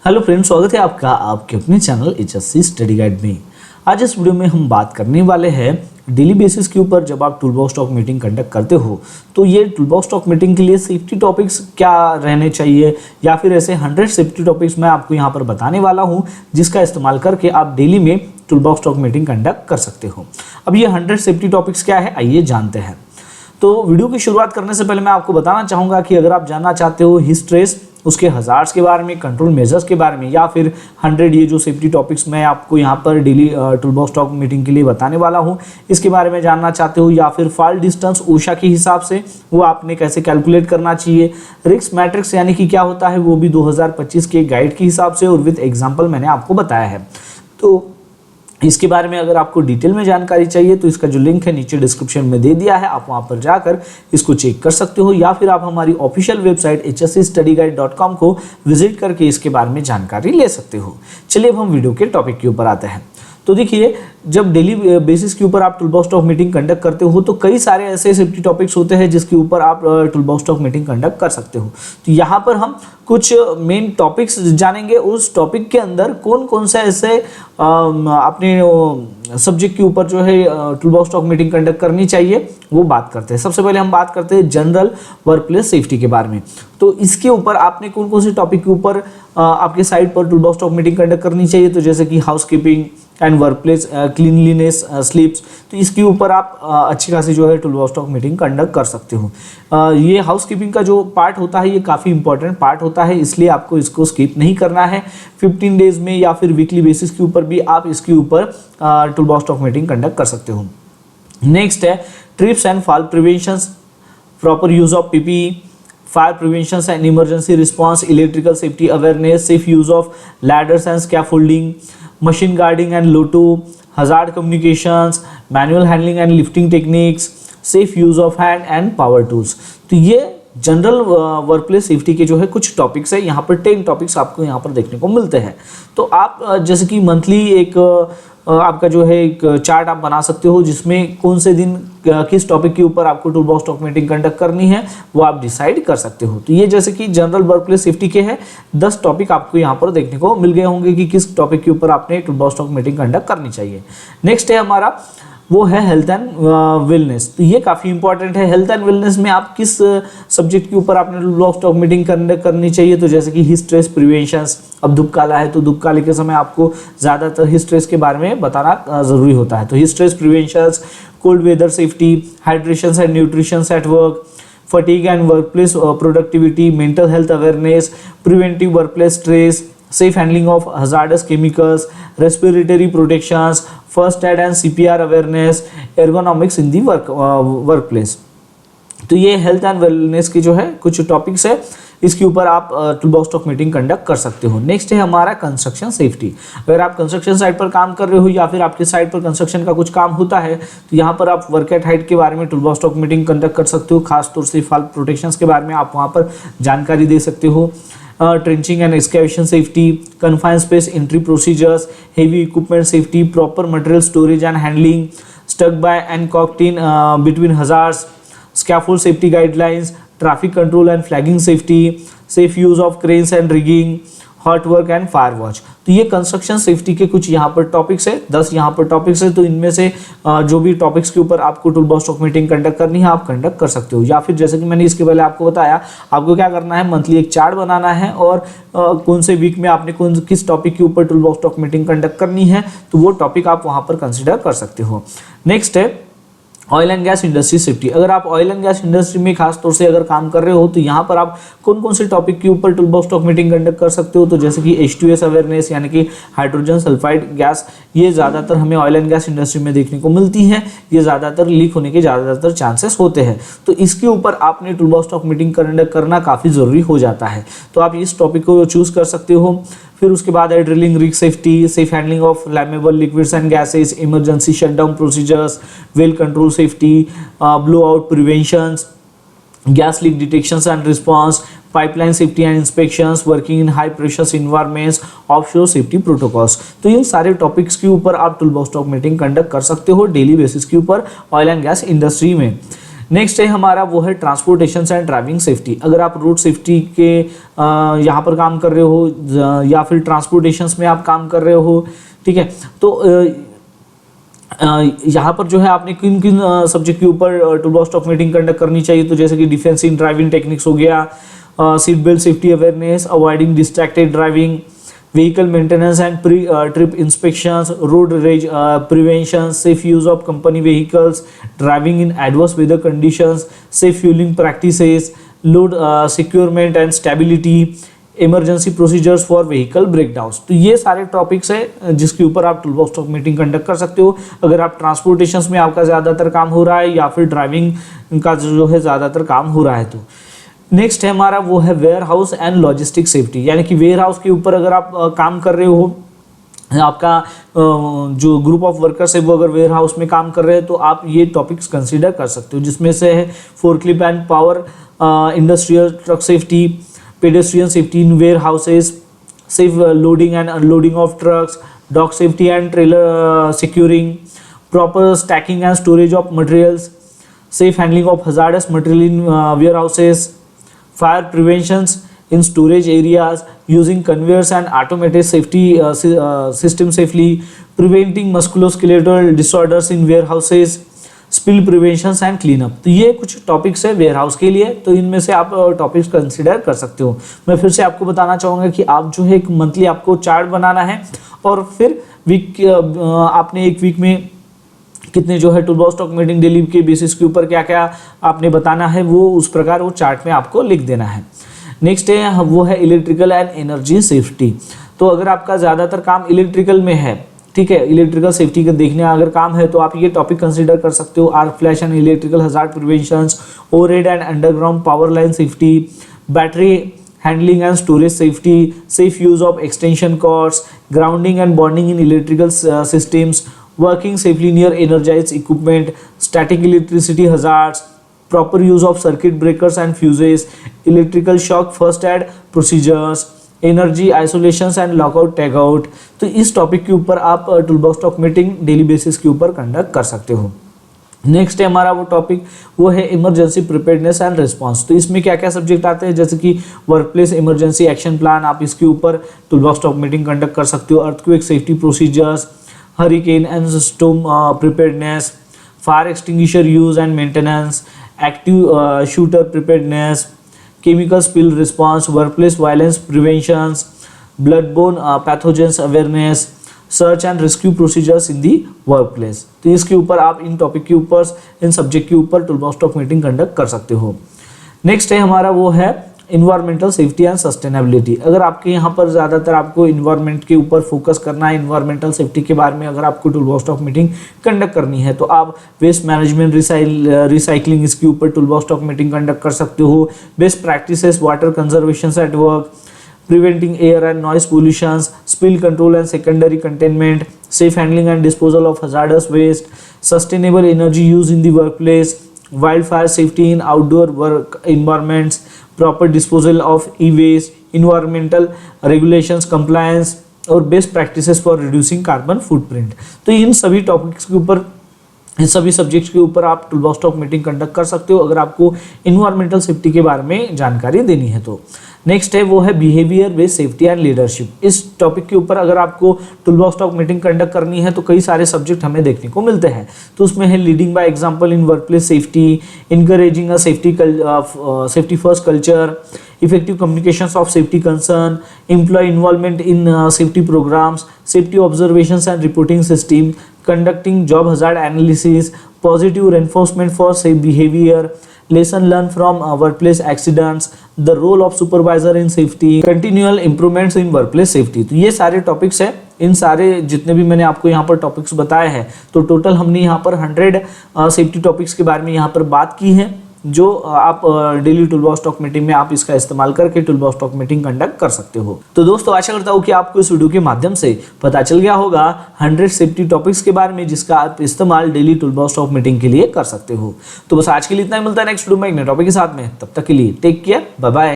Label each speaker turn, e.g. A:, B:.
A: Hello friends, स्वागत है आपका आपके अपने चैनल HSC स्टडी गाइड में। आज इस वीडियो में हम बात करने वाले हैं डेली बेसिस के ऊपर जब आप टूलबॉक्स टॉक मीटिंग कंडक्ट करते हो तो ये टूलबॉक्स टॉक मीटिंग के लिए सेफ्टी टॉपिक्स क्या रहने चाहिए या फिर ऐसे 100 सेफ्टी टॉपिक्स मैं आपको यहाँ पर बताने वाला हूँ जिसका इस्तेमाल करके आप डेली में टूलबॉक्स टॉक मीटिंग कंडक्ट कर सकते हो। अब ये 100 सेफ्टी टॉपिक्स क्या है, आइए जानते हैं। तो वीडियो की शुरुआत करने से पहले मैं आपको बताना चाहूँगा कि अगर आप जानना चाहते हो हिस्ट्रेस, उसके हज़ार्ड्स के बारे में, कंट्रोल मेजर्स के बारे में या फिर 100 ये जो सेफ्टी टॉपिक्स मैं आपको यहाँ पर डेली टूलबॉक्स टॉक मीटिंग के लिए बताने वाला हूँ इसके बारे में जानना चाहते हो, या फिर फॉल डिस्टेंस ओशा के हिसाब से वो आपने कैसे कैलकुलेट करना चाहिए, रिस्क मैट्रिक्स यानी कि क्या होता है वो भी 2025 के गाइड के हिसाब से और विद एग्जाम्पल मैंने आपको बताया है। तो इसके बारे में अगर आपको डिटेल में जानकारी चाहिए तो इसका जो लिंक है नीचे डिस्क्रिप्शन में दे दिया है, आप वहां पर जाकर इसको चेक कर सकते हो, या फिर आप हमारी ऑफिशियल वेबसाइट hscstudyguide.com को विजिट करके इसके बारे में जानकारी ले सकते हो। चलिए अब हम वीडियो के टॉपिक के ऊपर आते हैं। तो देखिए, जब डेली बेसिस के ऊपर आप टूलबॉक्स टॉक मीटिंग कंडक्ट करते हो तो कई सारे ऐसे सेफ्टी टॉपिक्स होते हैं जिसके ऊपर आप टूलबॉक्स टॉक मीटिंग कंडक्ट कर सकते हो। तो यहाँ पर हम कुछ मेन टॉपिक्स जानेंगे, उस टॉपिक के अंदर कौन कौन से ऐसे अपने सब्जेक्ट के ऊपर जो है टूलबॉक्स टॉक मीटिंग कंडक्ट करनी चाहिए वो बात करते हैं। सबसे पहले हम बात करते हैं जनरल वर्कप्लेस सेफ्टी के बारे में। तो इसके ऊपर आपने कौन कौन से टॉपिक के ऊपर आपके साइट पर टूलबॉक्स टॉक मीटिंग कंडक्ट करनी चाहिए, तो जैसे कि हाउसकीपिंग एंड वर्कप्लेस क्लीनलीनेस स्लीप्स, तो इसके ऊपर आप अच्छी खासी जो है टूलबॉक्स टॉक मीटिंग कंडक्ट कर सकते हो। ये हाउसकीपिंग का जो पार्ट होता है ये काफ़ी इंपॉर्टेंट पार्ट होता है, इसलिए आपको इसको स्किप नहीं करना है। 15 डेज में या फिर वीकली बेसिस के ऊपर भी आप इसके ऊपर टूलबॉक्स टॉक मीटिंग कंडक्ट कर सकते हो। नेक्स्ट है trips and fall prevention, proper use of PPE, fire prevention and emergency response, electrical safety awareness, safe use of ladders and scaffolding, machine guarding and LOTO, hazard communications, manual handling and lifting techniques, safe use of hand and power tools. तो ये general workplace safety के जो है कुछ topics है, यहाँ पर 10 topics आपको यहाँ पर देखने को मिलते हैं। तो आप जैसे कि मंथली एक आपका जो है एक चार्ट आप बना सकते हो जिसमें कौन से दिन किस टॉपिक के ऊपर आपको टूलबॉक्स टॉक मीटिंग कंडक्ट करनी है वो आप डिसाइड कर सकते हो। तो ये जैसे कि जनरल वर्कप्लेस सेफ्टी के हैं 10 टॉपिक आपको यहाँ पर देखने को मिल गए होंगे कि किस टॉपिक के ऊपर आपने टूलबॉक्स टॉक मीटिंग कंडक्ट करनी चाहिए। नेक्स्ट है हमारा वो है हेल्थ एंड वेलनेस। तो ये काफ़ी इंपॉर्टेंट है। हेल्थ एंड वेलनेस में आप किस सब्जेक्ट के ऊपर आपने टूलबॉक्स टॉक मीटिंग कंडक्ट करनी चाहिए, तो जैसे कि स्ट्रेस प्रिवेंशंस, अब धूप काला है तो धूप काले के समय आपको ज़्यादातर स्ट्रेस के बारे में बताना ज़रूरी होता है। तो stress preventions, cold weather safety, hydration and nutrition at work, fatigue and workplace productivity, mental health awareness, preventive workplace stress, safe handling of hazardous chemicals, respiratory protections, first aid and CPR awareness, ergonomics in the workplace। तो ये health and wellness के जो है कुछ topics है, इसके ऊपर आप टूलबॉक्स टॉक मीटिंग कंडक्ट कर सकते हो। नेक्स्ट है हमारा कंस्ट्रक्शन सेफ्टी। अगर आप कंस्ट्रक्शन साइट पर काम कर रहे हो या फिर आपके साइट पर कंस्ट्रक्शन का कुछ काम होता है तो यहाँ पर आप वर्क एट हाइट के बारे में टूलबॉक्स टॉक मीटिंग कंडक्ट कर सकते हो। खासतौर से फॉल प्रोटेक्शन के बारे में आप वहाँ पर जानकारी दे सकते हो। Trenching and excavation safety, confined space entry procedures, heavy equipment safety, proper material storage and handling, stuck by and caught in between hazards, scaffold safety guidelines, traffic control and flagging safety, safe use of cranes and rigging, hot work and fire watch। तो ये construction safety के कुछ यहाँ पर topics है, 10 यहाँ पर topics है। तो इनमें से जो भी टॉपिक्स के ऊपर आपको टूलबॉक्स टॉक मीटिंग कंडक्ट करनी है आप कंडक्ट कर सकते हो, या फिर जैसे कि मैंने इसके पहले आपको बताया आपको क्या करना है, मंथली एक चार्ट बनाना है और कौन से वीक में आपने किस टॉपिक के ऊपर टूलबॉक्स टॉक मीटिंग कंडक्ट करनी है तो वो टॉपिक आप वहाँ पर कंसिडर कर सकते हो। नेक्स्ट है oil and gas industry safety. अगर आप ऑयल एंड गैस इंडस्ट्री में खास तौर से अगर काम कर रहे हो तो यहाँ पर आप कौन कौन से टॉपिक के ऊपर टूलबॉक्स टॉक मीटिंग कंडक्ट कर सकते हो, तो जैसे कि H2S अवेयरनेस यानी कि हाइड्रोजन सल्फाइड गैस, ये ज़्यादातर हमें ऑयल एंड गैस इंडस्ट्री में देखने को मिलती है, ये ज़्यादातर लीक होने के ज़्यादातर चांसेस होते हैं। तो इसके ऊपर आपने टूलबॉक्स टॉक मीटिंग कंडक्ट करना काफ़ी ज़रूरी हो जाता है, तो आप इस टॉपिक को चूज़ कर सकते हो। फिर उसके बाद है drilling rig safety, safe handling of flammable liquids and gases, emergency shutdown procedures, well control safety, blowout preventions, gas leak detections and response, pipeline safety and inspections, working in high pressure environments, offshore safety protocols. तो इन सारे topics के ऊपर आप toolbox talk meeting conduct कर सकते हो daily basis के ऊपर ऑयल एंड गैस इंडस्ट्री में। नेक्स्ट है हमारा वो है ट्रांसपोर्टेशन एंड ड्राइविंग सेफ्टी। अगर आप रोड सेफ्टी के यहाँ पर काम कर रहे हो या फिर ट्रांसपोर्टेशन में आप काम कर रहे हो, ठीक है, तो यहाँ पर जो है आपने किन किन सब्जेक्ट के ऊपर tool box talk meeting conduct करनी चाहिए, तो जैसे कि डिफेंस इन ड्राइविंग टेक्निक्स हो गया, seat belt safety awareness, avoiding distracted driving, vehicle maintenance and trip inspections, road rage prevention, safe use of company vehicles, driving in adverse weather conditions, safe fueling practices, load securement and stability, emergency procedures for vehicle breakdowns. तो ये सारे topics है जिसके ऊपर आप tool box talk meeting conduct कर सकते हो अगर आप ट्रांसपोर्टेशन में आपका ज़्यादातर काम हो रहा है या फिर ड्राइविंग का जो है ज़्यादातर काम हो रहा है। तो नेक्स्ट है हमारा वो है warehouse and logistic safety, यानी कि वेयर हाउस के ऊपर अगर आप काम कर रहे हो, आपका जो ग्रुप ऑफ वर्कर्स है वो अगर वेयर हाउस में काम कर रहे हैं तो आप ये टॉपिक्स कंसीडर कर सकते हो, जिसमें से है forklift and power, industrial truck safety, pedestrian safety in warehouses, safe loading and unloading of trucks, dock safety and trailer securing, proper stacking and storage of materials, safe handling of hazardous material in warehouses, fire preventions in storage areas, using conveyors and automated safety system safely, preventing musculoskeletal disorders in warehouses, spill preventions and cleanup। तो ये कुछ topics है ware house के लिए, तो इनमें से आप टॉपिक्स कंसिडर कर सकते हो। मैं फिर से आपको बताना चाहूँगा कि आप जो है एक मंथली आपको चार्ट बनाना है और फिर वीक आपने एक वीक में कितने जो है tool box talk meeting daily के बेसिस के ऊपर क्या क्या आपने बताना है वो उस प्रकार वो चार्ट में आपको लिख देना है। नेक्स्ट है वो है इलेक्ट्रिकल एंड एनर्जी सेफ्टी। तो अगर आपका ज़्यादातर काम इलेक्ट्रिकल में है, ठीक है, इलेक्ट्रिकल सेफ्टी का देखने अगर काम है तो आप ये टॉपिक कंसीडर कर सकते हो। Arc flash and electrical hazard preventions, overhead and underground power line safety, battery handling and storage safety, safe use of extension cords, grounding and bonding in electrical systems, working safely near energized equipment, static electricity hazards, proper use of circuit breakers and fuses, electrical shock first aid procedures, energy isolations and lockout tagout। तो इस topic के ऊपर आप tool box talk meeting daily basis के ऊपर conduct कर सकते हो। नेक्स्ट है हमारा वो टॉपिक वो है इमरजेंसी प्रिपेयर्डनेस एंड रिस्पांस। तो इसमें क्या क्या सब्जेक्ट आते हैं, जैसे कि work place emergency action plan, आप इसके ऊपर tool box talk meeting conduct कर सकते हो। Earthquake safety procedures, hurricane and storm preparedness, fire extinguisher use and maintenance, active shooter preparedness, chemical spill response, workplace violence preventions, bloodborne pathogens awareness, search and rescue procedures in the work place. तो इसके ऊपर आप इन topic के ऊपर इन subject के ऊपर tool box talk meeting conduct कर सकते हो। नेक्स्ट है हमारा वो है इन्वायरमेंटल सेफ्टी एंड सस्टेनेबिलिटी। अगर आपके यहाँ पर ज़्यादातर आपको इन्वायरमेंट के ऊपर फोकस करना है, इन्वायरमेंटल सेफ्टी के बारे में अगर आपको tool box talk meeting conduct करनी है तो आप वेस्ट मैनेजमेंट रिसाइकलिंग इसके ऊपर tool box talk meeting conduct कर सकते हो। Best practices water conservation at work, preventing air and noise pollutions, spill control and secondary containment, safe handling and disposal of hazardous waste, sustainable energy use in the workplace, wildfire safety in outdoor work environments, proper disposal of e-waste, environmental regulations compliance और best practices for reducing carbon footprint। तो इन सभी topics के ऊपर, इन सभी subjects के ऊपर आप tool box talk meeting conduct कर सकते हो अगर आपको इन्वायरमेंटल सेफ्टी के बारे में जानकारी देनी है तो। नेक्स्ट है वो है behaviour based safety and leadership. इस टॉपिक के ऊपर अगर आपको tool box talk meeting conduct करनी है तो कई सारे सब्जेक्ट हमें देखने को मिलते हैं। तो उसमें है leading by example in workplace safety, encouraging a safety first culture, effective communications of safety concern, employee involvement in safety programs, safety observations and reporting system, conducting job hazard analysis, positive reinforcement for safe behavior, lesson learned from workplace accidents, the role of supervisor in safety, continual improvements in workplace safety। तो ये सारे topics हैं। इन सारे जितने भी मैंने आपको यहाँ पर टॉपिक्स बताए हैं तो टोटल हमने यहाँ पर 100 सेफ्टी टॉपिक्स के बारे में यहाँ पर बात की है, जो आप daily tool box talk meeting में आप इसका इस्तेमाल करके tool box talk meeting conduct कर सकते हो। तो दोस्तों आशा करता हूँ कि आपको इस वीडियो के माध्यम से पता चल गया होगा 100 सेफ्टी टॉपिक्स के बारे में जिसका आप इस्तेमाल daily tool box talk meeting के लिए कर सकते हो। तो बस आज के लिए इतना ही, मिलता है नेक्स्ट वीडियो में एक नए टॉपिक के साथ में। तब तक के लिए टेक केयर, बाय बाय।